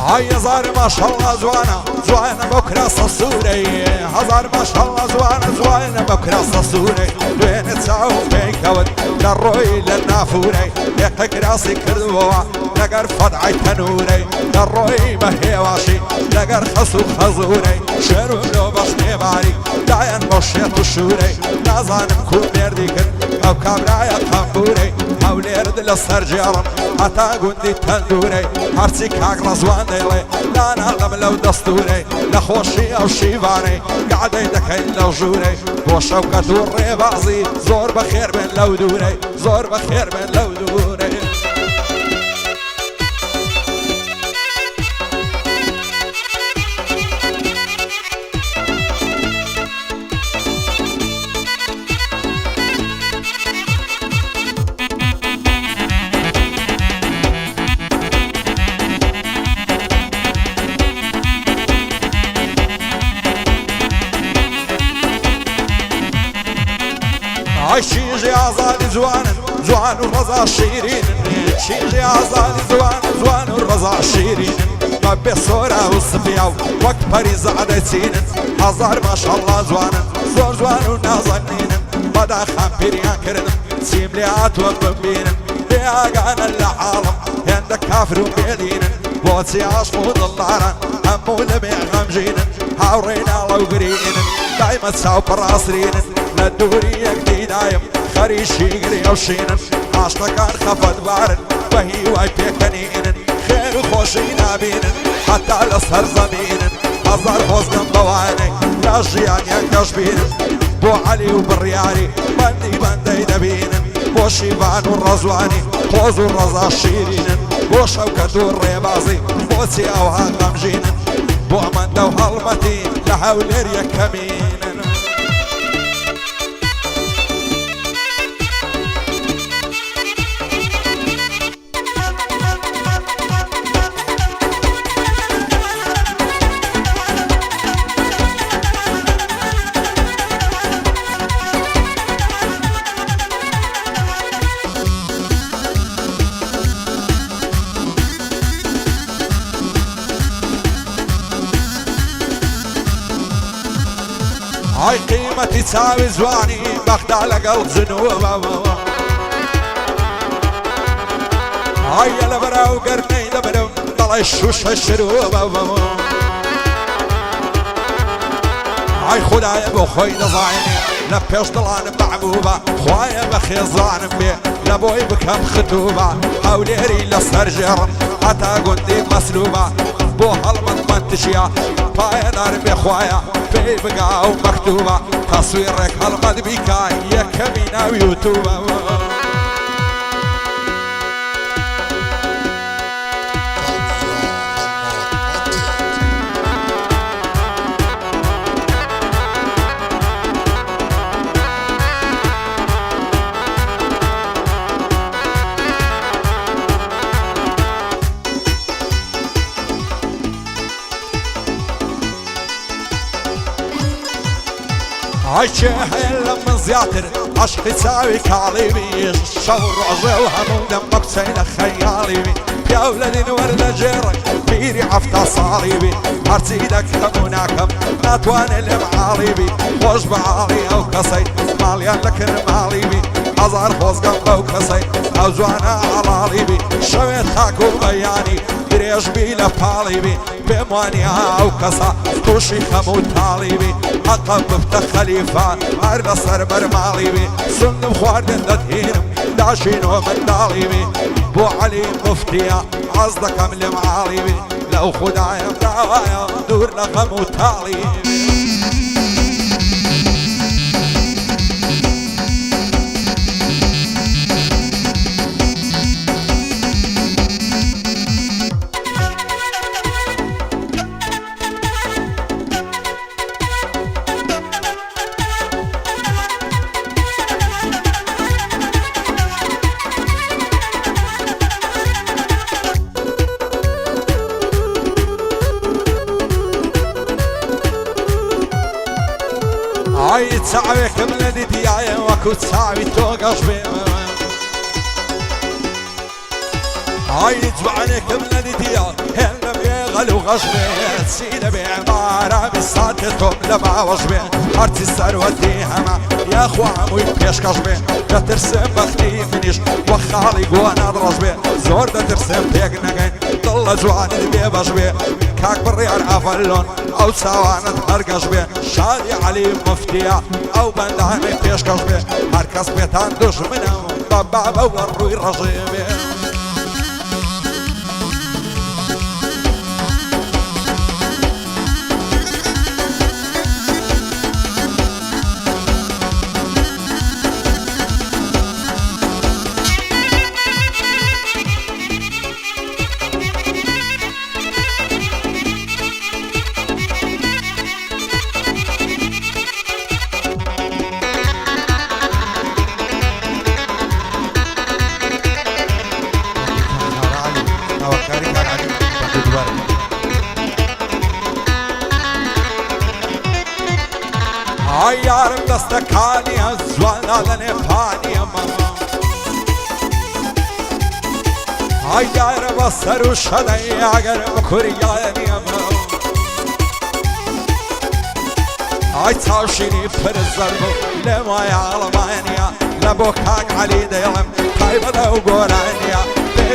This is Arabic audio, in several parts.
هاي هزار ما شاء الله زوانا زوانا بكرة صصوري هزار ما شاء الله زوانا زوانا بكرة صصوري وين تساوم بيكود للروي للنافوري يقك راسي كردوا لقر فضعي تنوري للروي مهيواشي لقر خسو خزوري شرو لو بشني باري داين بوشيت الشوري نازانم كو بيرديكن او كابرايا قنبوري حولي رد للسرجيرم حتى قندي تندوري هرسي كاك رزوان ديلي لا نغم لو دستوري لخوشي او شيفاني قاعد يدكين لو جوري وشوكة الريبازي زور بخير من لو دوري زور بخير من لو دوري شيجي عزالي زوان زوان ورزا شيرين شيجي عزالي زوان زوان ورزا شيرين طب الصورة والصبية وقت باريز عدتين هزار ما شاء الله زوان زور زوان ونازنين بدا خامبيريان كردن سيم ليات وقبين بيا قانا اللعالم عندك كافر وبيدين بوتي عشقو ضلارا همو لبيع غمجين هاورينا لو قرين دايما تساو براسرين للدورية جديد عايم خريشي قري وشينن عاشنا كان خفت بارن وهي واي بيكنينن خير وخوشينا بينن حتى الأسهر زمينن هزار خوزن بواني لاجيان ينكش بينن بو علي وبرياري بندي دبينن بو شيبان والرزواني خوز والرزا شيرينن بو شوكة والريبازي بو سياوها غمجينن بو عمندا وهالمتين لحولير يكمينن هاي قيمتي تساوي زواني باخدها لقلب زنوبة هاي البرا وقرني دبرم طلع الشوش الشروبة هاي خدايا بخوي نظايني لبيش ضلان بعبوبة خوايا بخي ظلان بيه لبوي بكم خطوبة حوليري لسرجرم حتى قندي مسلوبة بو هالمن منتشيا بايا نار بخوايا في بقى ومكتوبة تصويرك هالمد بيكاي يا كمينة ويوتوبة عايشة لما زياتر عشق تساوي كعليبي الشور عزي وهمو دمك سينا خيالي يا ولدين وردة جيرك بيري عفتا صاليبي عرسيدك هموناكم ناتوان اللي معاليبي خوش بعالي او كسي ماليان لكن ماليبي هزار خوز قنبه وكسي او زوانا علاليبي شويت هاكو بياني دريش بيلا باليبي بموانيا او كسا توشي خمو طاليبي عقب بفت خليفة عرنا صر برماليبي سنم خواردن دهينم داشينو من داليبي بو علي مفتيا عزدك امل معاليبي لو خدايا دعوايا دور لغمو طاليبي هاي تساوي كمل ديايا وكو تساوي توقش بيما هاي تبعني كمل ديايا هلا بيغ غل وغشبه سيدة بعمارة بساتكم لما وجبه هرتي السروتي هما يا اخو عموي بيش كشبه دا ترسم بخلي منيش وخالي قوانا درجبه زور دا ترسم بيق نقين ضل جواني بي بجبه كاك بريار افلون او سوانا هرقش به شادي علي مفتيا او بنداني بيش كشبه هركس بيتان دشمنه بابا وروي رجيبه عيارم دستكاني الزوانا لنفاني ماما عيار بصر وشدي عقر بكرياني ماما عي تاوشيني فرزربو لما يعلمانيا لبوكاك علي ديلم طيبة دو قرانيا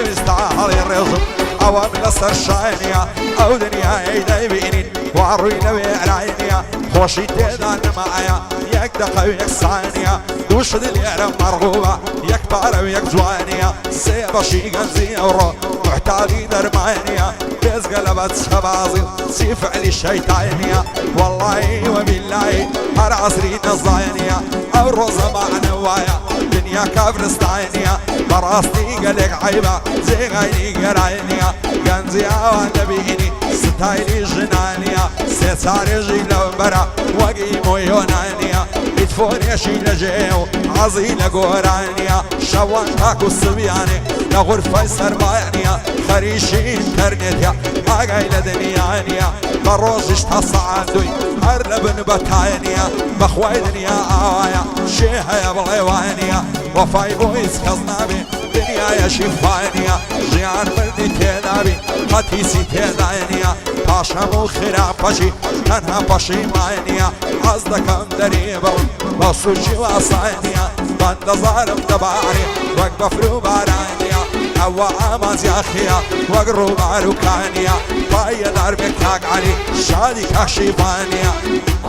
بيستعالي الرزم او من السرشانيا او دنيا ايدي بينين وعروي نبي عينيا خوشي تيدان معايا يك دقا ويك ثانية دوش دليرة مرغوبة يك بارة ويك جوانية سيبا شي قنزي ورو محتاجي درمانية بيز قلبت سبازي سي فعلي شيطانية والله وبالله هر عصري نزاينية او روزة مع نوايا دنيا كافرستانية براستي قلق عيبة زي غيني قراينية قنزي اوان نبيني ستايلي جنانية سيساري جيلو برا وقيمو يونانيا يدفوني شيل جيو عزيلة قورانيا شوان تاكو الصبياني لغرفة سربانيا خريشي انترنتيا اقايلة دنيانيا بروجش تصعدوي هرلبن بتاينيا بخواي دنيا آوايا شيها يا بليوانيا وفاي بويس كزنابي دنيا يا شفانيا جيان بردي تيدابي قتيسي تيداينيا باشمو خرافشي تنها باشي ماينيا عزدكم دريبر بصوشي وصاينيا بند ظالم دباري وقبة فرو بارانيا هوا عماز يا خيا وقرو باروكانيا بايا دربك تاق علي شادي كاشيفانيا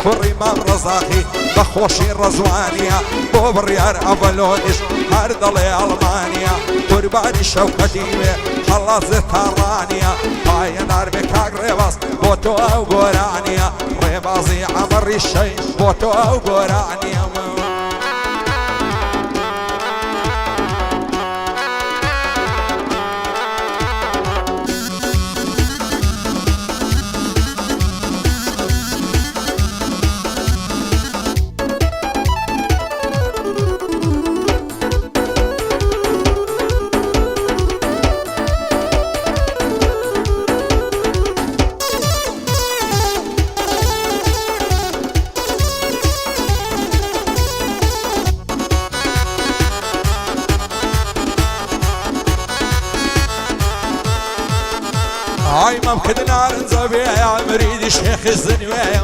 خوري مام رزاقي بخوشي رزوانيا بوبريار أبلونيش هردلي ألمانيا قرباني شوكتي خلاص ترانيا بايا دربك تاق ريباس بوتو أو قرانيا ريبازي عمري الشي بوتو أو قرانيا هاي ممكن نار نزبي يا مريد شيخ الزنوية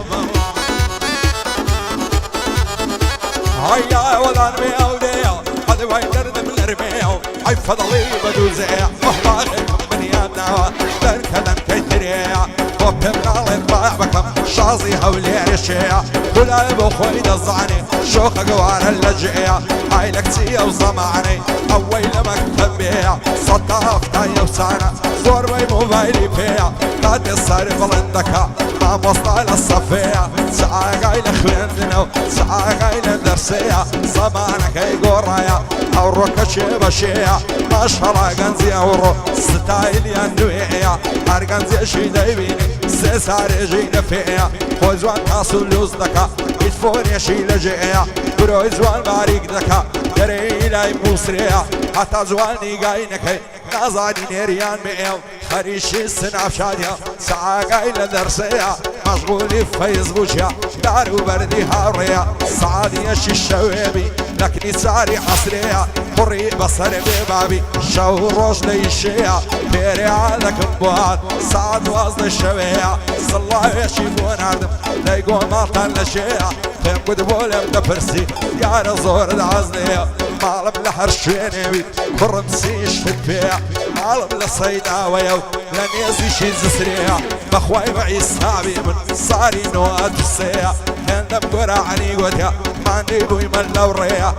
هاي يا ولان بيوديا هذا وين درد من الرمية هاي فضلي بدوزيا محباغي من يامنا دركنا كيتريا وبتبقى لطبع بكم شازي هولي رشيا كل ابو خويد الزعني شوق قوار اللجئية هاي لكسية وزمعني اول مكتب بيا صداف تايا وسانا زور بي موبايلي فيا قاد الصرف لندكا ما وصل الصفية ساعة قايلة خويندنا ساعة قايلة درسية زمانك يقورايا او روكشي بشيا ما شاء الله قنزي اورو ستايل يندوية هر قنزي شي دايبيني سيساري جينا فيا خوزوان تاسو لوز دكا يدفوني شي لجيا بروي زوان باريك دكا دري لاي موسريا حتى زواني قاينكي نازاني نيريان مئيو خريشي سناف شاديا ساعة قايلة درسيا مشغولي في فيسبوكيا دارو بردي هاريا سعادية شي الشويبي لكني ساري حصريا بڕی بەسەر بێبابی شەو ڕۆژ لەیشەیە پێریادەکەم بوات ساعت دوازدە شەوەیە سڵاوێکی بۆ ناردم لەی گۆماڵتان لە شێیە پێم گوت بۆ لێم دەپرسی یارە زۆر دازنەیە ماڵم لە هەر شوێنێوی کوڕم سیشت پێە ماڵم لە سەیداوەیە و لە نێزیشی زسرەیە بەخوای بە عیسابی من ساری نۆات سەیە هێندەم گۆرانی گوتیا ماندەی بوویمە لەو ڕێیە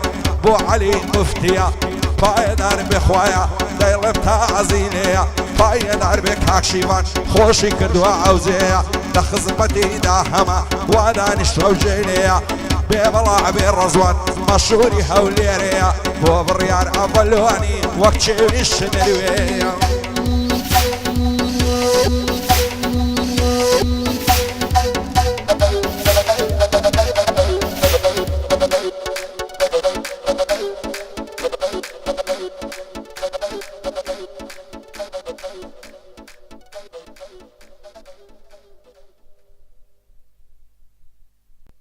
بۆ عەلی موفتیە پایەدار بێخوایە دەیڵێم تا عەزینەیە پایەدار بێ کاکشیوان خۆشی کردووە عەوزەیە لە خزمەتیدا هەمە وا دانیشتوە و ژێنەیە بێبەڵا بێ ڕەزوان مەشهوری هەولێرەیە بۆ بڕیار ئەڤەلوانی وەک چێوی شنەروێیە